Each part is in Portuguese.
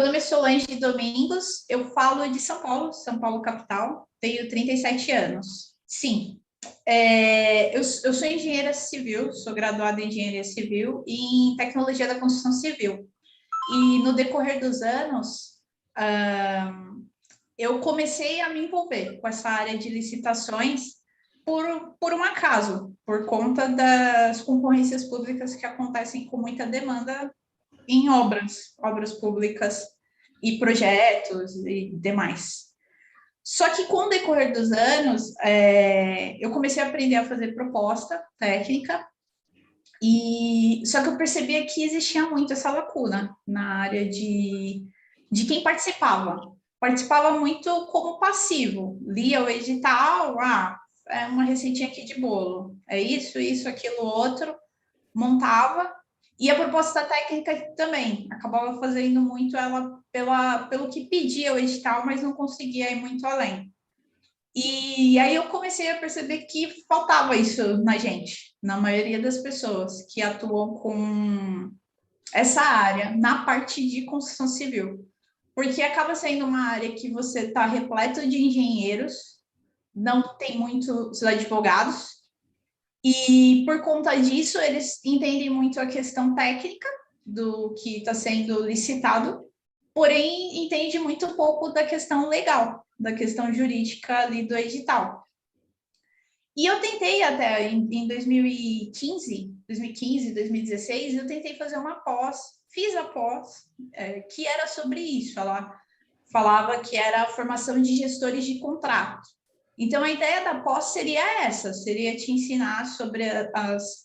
Meu nome é Solange Domingos, eu falo de São Paulo capital, tenho 37 anos. Sim, eu sou engenheira civil, sou graduada em engenharia civil e em tecnologia da construção civil. E no decorrer dos anos, eu comecei a me envolver com essa área de licitações por um acaso, por conta das concorrências públicas que acontecem com muita demanda em obras públicas e projetos e demais. Só que com o decorrer dos anos, eu comecei a aprender a fazer proposta técnica, e só que eu percebia que existia muito essa lacuna na área de quem participava. Participava muito como passivo, lia o edital, é uma receitinha aqui de bolo, é isso, aquilo, outro, montava. E a proposta técnica também, acabava fazendo muito ela pelo que pedia o edital, mas não conseguia ir muito além. E aí eu comecei a perceber que faltava isso na gente, na maioria das pessoas que atuam com essa área, na parte de construção civil. Porque acaba sendo uma área que você está repleto de engenheiros, não tem muitos advogados, e por conta disso, eles entendem muito a questão técnica do que está sendo licitado, porém entende muito pouco da questão legal, da questão jurídica ali do edital. E eu tentei até em 2015, 2016, eu tentei fazer uma pós, fiz a pós, que era sobre isso. Ela falava que era a formação de gestores de contrato. Então, a ideia da pós seria essa, seria te ensinar sobre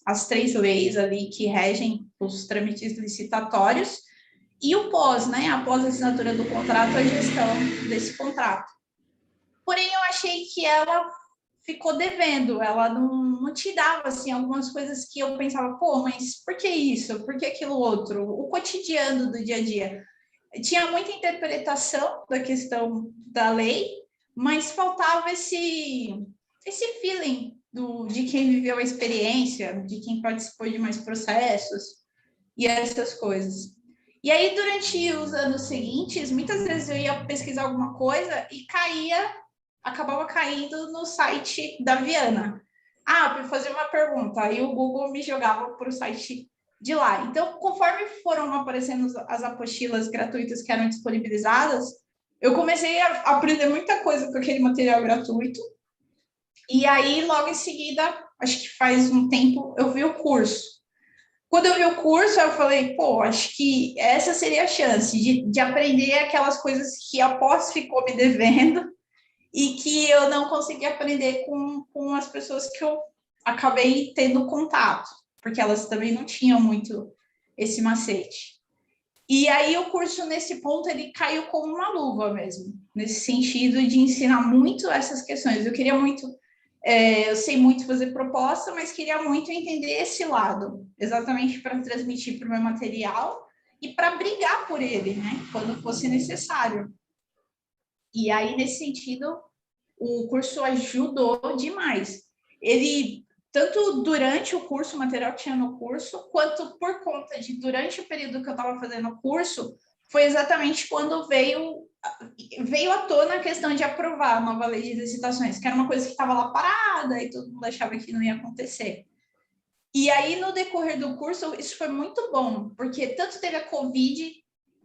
as três leis ali que regem os trâmites licitatórios e o pós, né? Após a assinatura do contrato, a gestão desse contrato. Porém, eu achei que ela ficou devendo, ela não te dava, assim, algumas coisas que eu pensava, pô, mas por que isso? Por que aquilo outro? O cotidiano do dia a dia. Tinha muita interpretação da questão da lei, mas faltava esse feeling de quem viveu a experiência, de quem participou de mais processos e essas coisas. E aí, durante os anos seguintes, muitas vezes eu ia pesquisar alguma coisa e acabava caindo no site da Viana. Para fazer uma pergunta, aí o Google me jogava para o site de lá. Então, conforme foram aparecendo as apostilas gratuitas que eram disponibilizadas, eu comecei a aprender muita coisa com aquele material gratuito. E aí, logo em seguida, acho que faz um tempo, eu vi o curso. Quando eu vi o curso, eu falei, pô, acho que essa seria a chance de aprender aquelas coisas que a pós ficou me devendo e que eu não consegui aprender com as pessoas que eu acabei tendo contato, porque elas também não tinham muito esse macete. E aí o curso, nesse ponto, ele caiu como uma luva mesmo, nesse sentido de ensinar muito essas questões. Eu queria muito, eu sei muito fazer proposta, mas queria muito entender esse lado, exatamente para transmitir para o meu material e para brigar por ele, né, quando fosse necessário. E aí, nesse sentido, o curso ajudou demais. Ele, tanto durante o curso, o material que tinha no curso, quanto por conta de, durante o período que eu estava fazendo o curso, foi exatamente quando veio à tona a questão de aprovar a nova lei de licitações, que era uma coisa que estava lá parada e todo mundo achava que não ia acontecer. E aí, no decorrer do curso, isso foi muito bom, porque tanto teve a Covid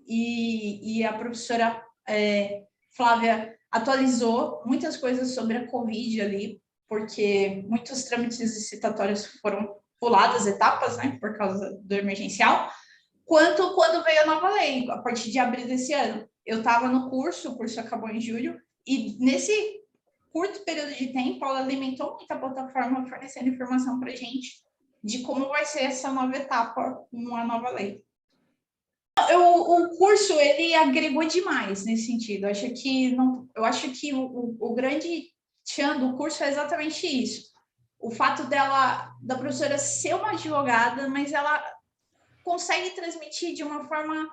e a professora Flávia atualizou muitas coisas sobre a Covid ali, porque muitos trâmites licitatórios foram puladas etapas, né, por causa do emergencial, quanto quando veio a nova lei, a partir de abril desse ano. Eu estava no curso, o curso acabou em julho, e nesse curto período de tempo, ela alimentou muito a plataforma, fornecendo informação para a gente de como vai ser essa nova etapa com a nova lei. O curso, ele agregou demais nesse sentido. Eu acho que o grande tchan do curso é exatamente isso. O fato da professora ser uma advogada, mas ela consegue transmitir de uma forma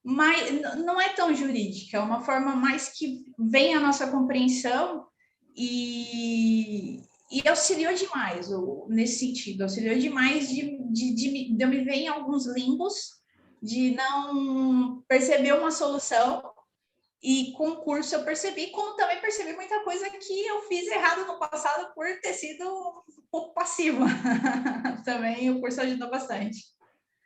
mais, não é tão jurídica, é uma forma mais que vem à nossa compreensão e auxiliou demais nesse sentido, auxiliou demais de eu me ver em alguns limbos de não perceber uma solução. E com o curso eu percebi, como também percebi muita coisa que eu fiz errado no passado por ter sido um pouco passiva. Também o curso ajudou bastante.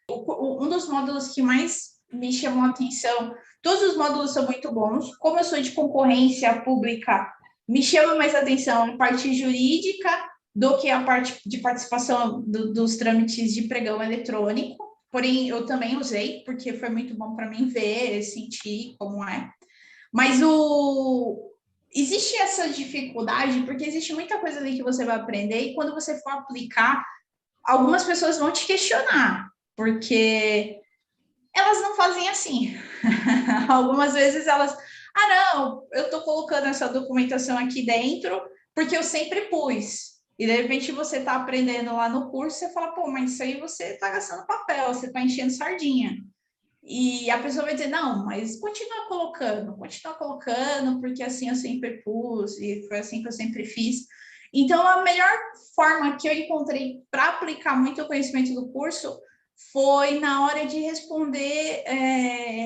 Um dos módulos que mais me chamou a atenção, todos os módulos são muito bons. Como eu sou de concorrência pública, me chama mais atenção a parte jurídica do que a parte de participação dos trâmites de pregão eletrônico. Porém, eu também usei, porque foi muito bom para mim ver, sentir como é. Mas existe essa dificuldade, porque existe muita coisa ali que você vai aprender, e quando você for aplicar, algumas pessoas vão te questionar, porque elas não fazem assim. Algumas vezes elas, não, eu estou colocando essa documentação aqui dentro porque eu sempre pus. E de repente você está aprendendo lá no curso, você fala, pô, mas isso aí você está gastando papel, você está enchendo sardinha. E a pessoa vai dizer, não, mas continua colocando, porque assim eu sempre pus, e foi assim que eu sempre fiz. Então, a melhor forma que eu encontrei para aplicar muito o conhecimento do curso foi na hora de responder,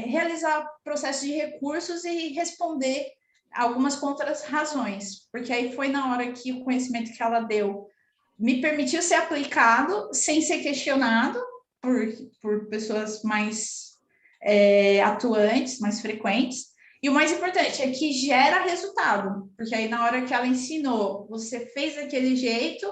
realizar processo de recursos e responder algumas contra-razões, porque aí foi na hora que o conhecimento que ela deu me permitiu ser aplicado sem ser questionado por pessoas mais atuantes, mais frequentes. E o mais importante é que gera resultado, porque aí na hora que ela ensinou, você fez daquele jeito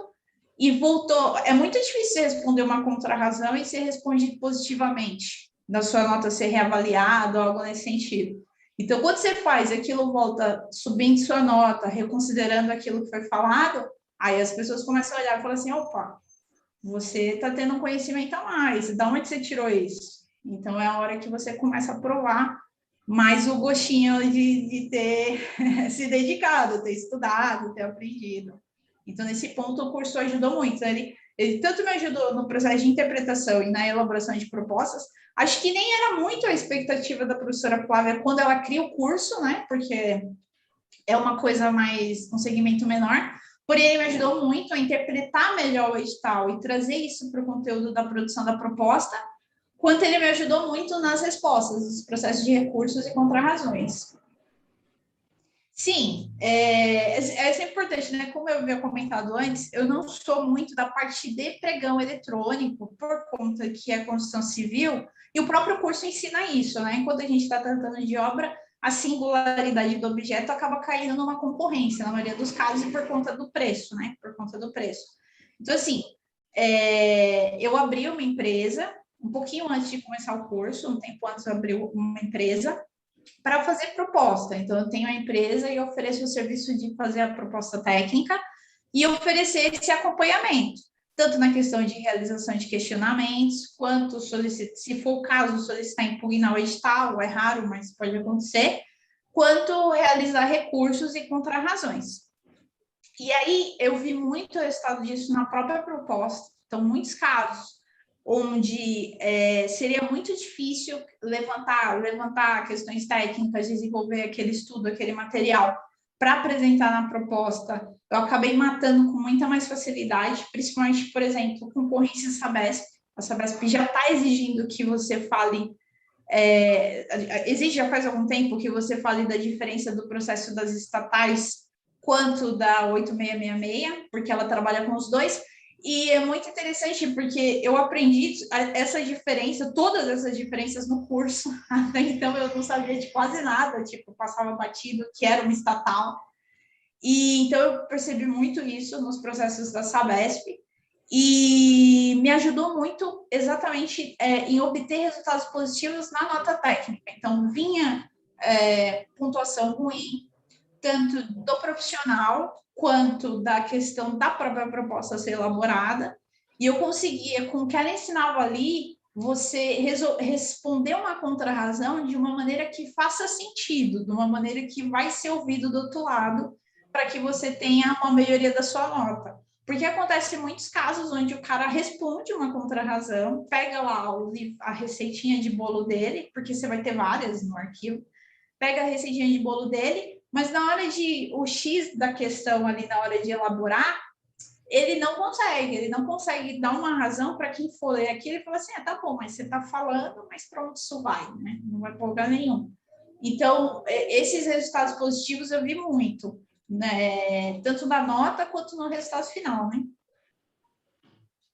e voltou. É muito difícil responder uma contrarrazão e ser respondido positivamente, da sua nota ser reavaliada ou algo nesse sentido. Então, quando você faz aquilo, volta subindo sua nota, reconsiderando aquilo que foi falado, aí as pessoas começam a olhar e falam assim, opa, você está tendo um conhecimento a mais, da onde você tirou isso? Então, é a hora que você começa a provar mais o gostinho de ter se dedicado, ter estudado, ter aprendido. Então, nesse ponto, o curso ajudou muito. Ele tanto me ajudou no processo de interpretação e na elaboração de propostas, acho que nem era muito a expectativa da professora Flávia quando ela cria o curso, né? Porque é uma coisa mais, um segmento menor, porém ele me ajudou muito a interpretar melhor o edital e trazer isso para o conteúdo da produção da proposta, quanto ele me ajudou muito nas respostas, nos processos de recursos e contrarrazões. Sim, é importante, né? Como eu havia comentado antes, eu não sou muito da parte de pregão eletrônico, por conta que é construção civil, e o próprio curso ensina isso, né? Enquanto a gente está tratando de obra, a singularidade do objeto acaba caindo numa concorrência, na maioria dos casos, por conta do preço, né? Por conta do preço. Então, assim, eu abri uma empresa, um pouquinho antes de começar o curso, um tempo antes eu abri uma empresa, para fazer proposta. Então, eu tenho a empresa e ofereço o serviço de fazer a proposta técnica e oferecer esse acompanhamento, tanto na questão de realização de questionamentos, quanto, se for o caso, solicitar impugnar o edital, é raro, mas pode acontecer, quanto realizar recursos e contrarrazões. E aí, eu vi muito resultado disso na própria proposta. Então, muitos casos onde seria muito difícil levantar questões técnicas, desenvolver aquele estudo, aquele material para apresentar na proposta, eu acabei matando com muita mais facilidade, principalmente, por exemplo, concorrência Sabesp. A Sabesp já está exigindo que você fale, exige já faz algum tempo que você fale da diferença do processo das estatais quanto da 8666, porque ela trabalha com os dois. E é muito interessante porque eu aprendi essa diferença, todas essas diferenças no curso. Até então eu não sabia de quase nada, tipo, passava batido que era uma estatal. E então eu percebi muito isso nos processos da Sabesp e me ajudou muito exatamente em obter resultados positivos na nota técnica. Então vinha pontuação ruim, tanto do profissional quanto da questão da própria proposta ser elaborada, e eu conseguia, com o que ela ensinava ali, você responder uma contrarrazão de uma maneira que faça sentido, de uma maneira que vai ser ouvido do outro lado, para que você tenha uma melhoria da sua nota. Porque acontece muitos casos onde o cara responde uma contrarrazão, pega lá a receitinha de bolo dele, porque você vai ter várias no arquivo, pega a receitinha de bolo dele, mas na hora de o X da questão ali, na hora de elaborar, ele não consegue dar uma razão para quem for ler aquilo e falar assim, tá bom, mas você está falando, mas para onde isso vai, né? Não vai para lugar nenhum. Então, esses resultados positivos eu vi muito, né? Tanto na nota quanto no resultado final, né?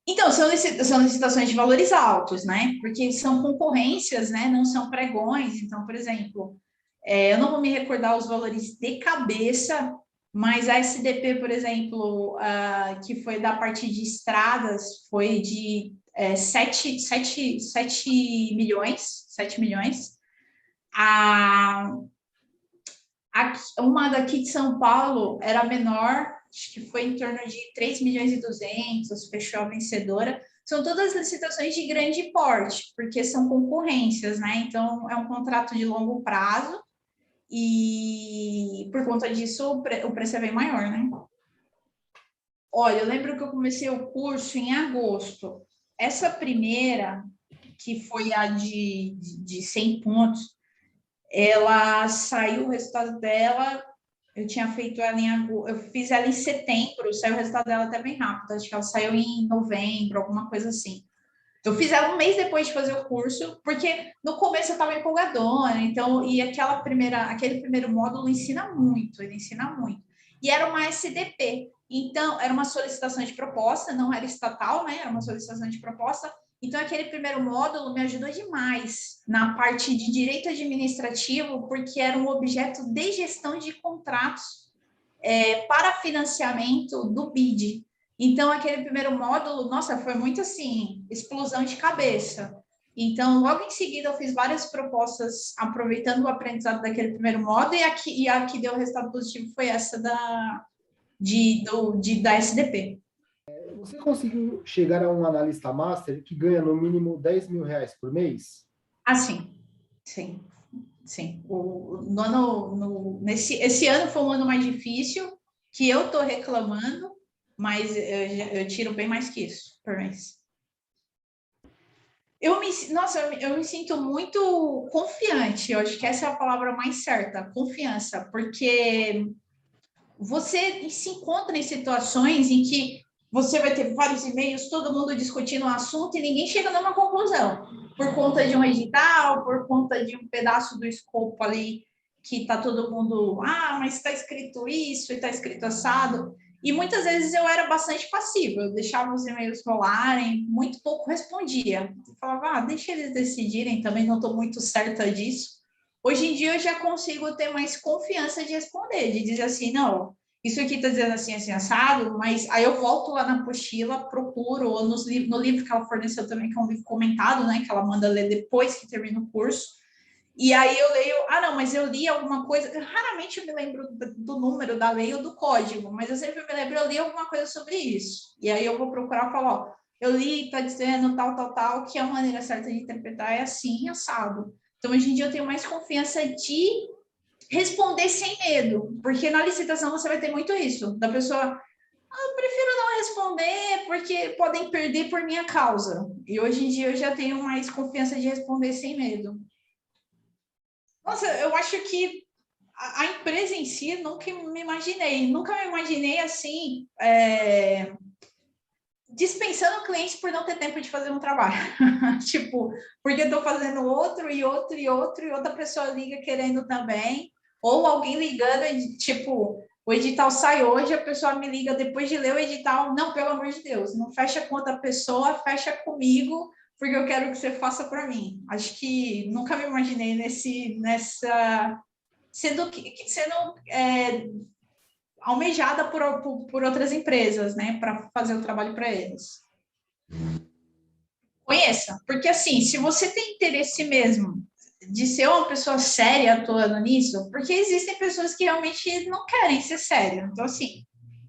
Então, são licitações de valores altos, né? Porque são concorrências, né? Não são pregões. Então, por exemplo, eu não vou me recordar os valores de cabeça, mas a SDP, por exemplo, que foi da parte de estradas, foi de 7 milhões, 7 milhões. Uma daqui de São Paulo era menor, acho que foi em torno de 3 milhões e 200, fechou a vencedora. São todas licitações de grande porte, porque são concorrências, né? Então, é um contrato de longo prazo e, por conta disso, o preço é bem maior, né? Olha, eu lembro que eu comecei o curso em agosto. Essa primeira, que foi a de 100 pontos, ela saiu o resultado dela, eu tinha feito ela em agosto, eu fiz ela em setembro, saiu o resultado dela até bem rápido, acho que ela saiu em novembro, alguma coisa assim. Eu fiz ela um mês depois de fazer o curso, porque no começo eu estava empolgadona, então, e aquele primeiro módulo ensina muito, ele ensina muito. E era uma SDP, então, era uma solicitação de proposta, não era estatal, né? Era uma solicitação de proposta. Então, aquele primeiro módulo me ajudou demais na parte de direito administrativo, porque era um objeto de gestão de contratos para financiamento do BID. Então, aquele primeiro módulo, nossa, foi muito assim, explosão de cabeça. Então, logo em seguida, eu fiz várias propostas aproveitando o aprendizado daquele primeiro módulo, e a que deu resultado positivo foi essa da SDP. Você conseguiu chegar a um analista master que ganha no mínimo 10 mil reais por mês? Ah, sim. Sim. Sim. Esse ano foi um ano mais difícil, que eu estou reclamando, mas eu tiro bem mais que isso por mês. Eu me sinto muito confiante, eu acho que essa é a palavra mais certa, confiança, porque você se encontra em situações em que você vai ter vários e-mails, todo mundo discutindo o assunto e ninguém chega numa conclusão, por conta de um edital, por conta de um pedaço do escopo ali que está todo mundo, mas está escrito isso e está escrito assado. E muitas vezes eu era bastante passiva, eu deixava os e-mails rolarem, muito pouco respondia. Eu falava, deixa eles decidirem, também não estou muito certa disso. Hoje em dia eu já consigo ter mais confiança de responder, de dizer assim, não, isso aqui está dizendo assim, assado, mas aí eu volto lá na apostila, procuro, ou no livro que ela forneceu também, que é um livro comentado, né, que ela manda ler depois que termina o curso, e aí eu leio, não, mas eu li alguma coisa, raramente eu me lembro do número da lei ou do código, mas eu sempre me lembro, eu li alguma coisa sobre isso, e aí eu vou procurar e falar, eu li, está dizendo tal, que a maneira certa de interpretar é assim, assado. Então, hoje em dia eu tenho mais confiança de responder sem medo, porque na licitação você vai ter muito isso, da pessoa, eu prefiro não responder porque podem perder por minha causa. E hoje em dia eu já tenho mais confiança de responder sem medo. Nossa, eu acho que a empresa em si nunca me imaginei assim, dispensando clientes por não ter tempo de fazer um trabalho. Tipo, porque eu tô fazendo outro e outra pessoa liga querendo também, ou alguém ligando, tipo, o edital sai hoje, a pessoa me liga depois de ler o edital, não, pelo amor de Deus, não fecha com outra pessoa, fecha comigo, porque eu quero que você faça para mim. Acho que nunca me imaginei sendo almejada por outras empresas, né, para fazer o trabalho para eles. Conheça, porque assim, se você tem interesse mesmo de ser uma pessoa séria atuando nisso, porque existem pessoas que realmente não querem ser sérias, então assim,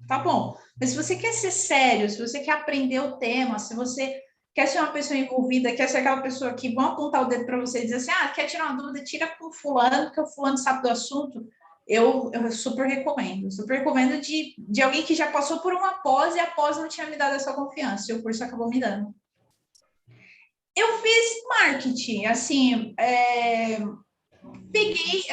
tá bom. Mas se você quer ser sério, se você quer aprender o tema, se você quer ser uma pessoa envolvida, quer ser aquela pessoa que vão apontar o dedo para você e dizer assim, quer tirar uma dúvida, tira com o fulano, porque o fulano sabe do assunto, eu super recomendo de alguém que já passou por uma pós e a pós não tinha me dado essa confiança, e o curso acabou me dando. Eu fiz marketing, assim, peguei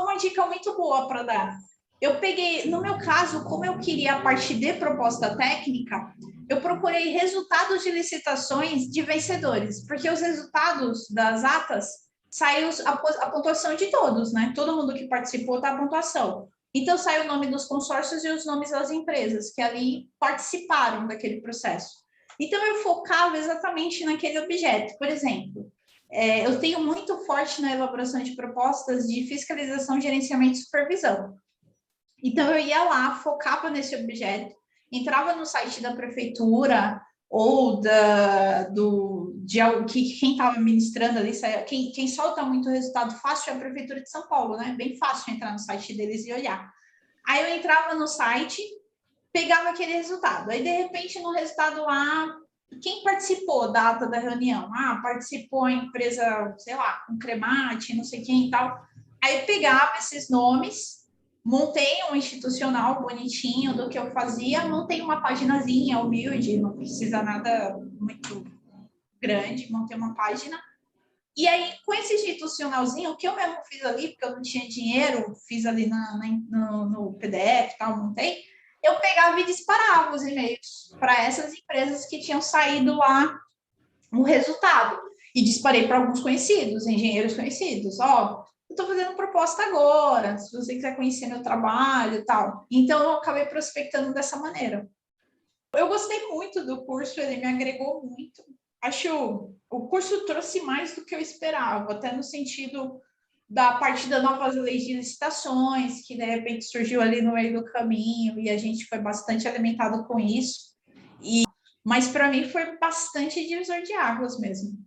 uma dica muito boa para dar. Eu peguei, no meu caso, como eu queria a parte de proposta técnica, eu procurei resultados de licitações de vencedores, porque os resultados das atas saiu a pontuação de todos, né? Todo mundo que participou tá a pontuação. Então saiu o nome dos consórcios e os nomes das empresas que ali participaram daquele processo. Então eu focava exatamente naquele objeto. Por exemplo, eu tenho muito forte na elaboração de propostas de fiscalização, gerenciamento e supervisão. Então, eu ia lá, focava nesse objeto, entrava no site da prefeitura ou de quem estava ministrando ali, quem solta muito resultado fácil é a Prefeitura de São Paulo, né? Bem fácil entrar no site deles e olhar. Aí eu entrava no site, pegava aquele resultado. Aí, de repente, no resultado lá, quem participou da ata da reunião? Ah, participou a empresa, sei lá, com cremate, não sei quem e tal. Aí eu pegava esses nomes, montei um institucional bonitinho do que eu fazia, montei uma paginazinha humilde, não precisa nada muito grande, montei uma página. E aí, com esse institucionalzinho, o que eu mesmo fiz ali, porque eu não tinha dinheiro, fiz ali no PDF e tal, montei, eu pegava e disparava os e-mails para essas empresas que tinham saído lá o resultado. E disparei para alguns conhecidos, engenheiros conhecidos. Ó, eu estou fazendo proposta agora, se você quiser conhecer meu trabalho e tal. Então, eu acabei prospectando dessa maneira. Eu gostei muito do curso, ele me agregou muito. Acho o curso trouxe mais do que eu esperava, até no sentido da parte das novas leis de licitações, que de repente surgiu ali no meio do caminho, e a gente foi bastante alimentado com isso. Mas para mim foi bastante divisor de águas mesmo.